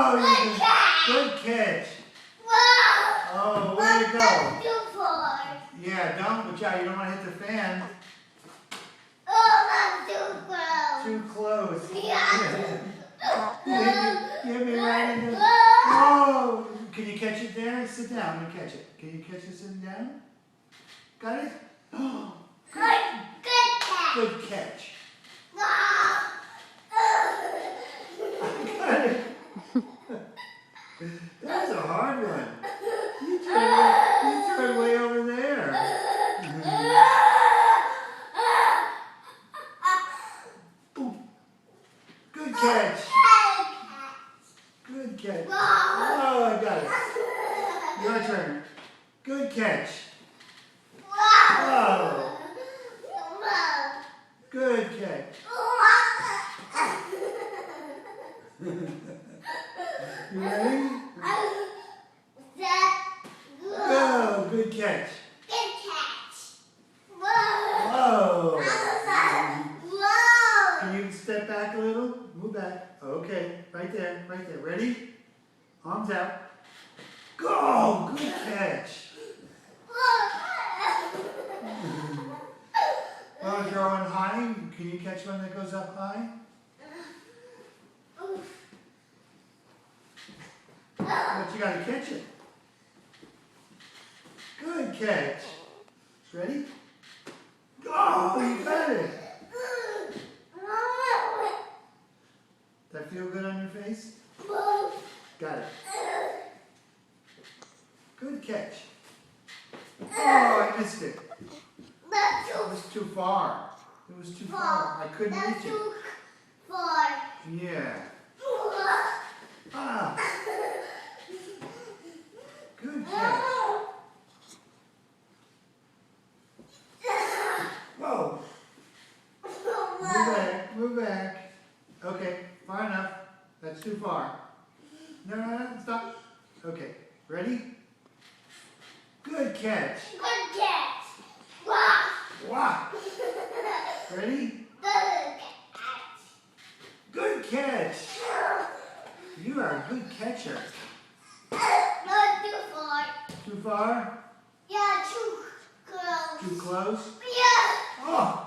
Oh, good catch. Oh, way to go. Too far. Yeah, don't, but yeah, you don't want to hit the fan. Oh, that's too close. Too close. Yeah. Give me right in the... Oh, can you catch it there? Sit down and catch it. Can you catch it sitting down? Got it? Oh, Good catch. good catch. That's a hard one. You turned way over there. Ooh. Good catch. Good catch. Oh, I got it. Your turn. Good catch. Oh, good catch. You ready? Go. Good catch. Whoa. Can you step back a little? Move back. Okay. Right there. Right there. Ready? Arms out. Go. Good catch. Oh, throwing high. Can you catch one that goes up high? But you gotta catch it. Good catch. Ready? Oh, you got it. That feel good on your face? Got it. Good catch. Oh, I missed it. It was too far. It was too far. I couldn't reach it. Yeah. Ah. Good catch. Whoa. Move back. Move back. Okay. Far enough. That's too far. No, stop. Okay. Ready? Good catch. Wow. Ready? Good catch. You are a good catcher. Not too far. Too far? Yeah, too close. Too close? Yeah. Oh.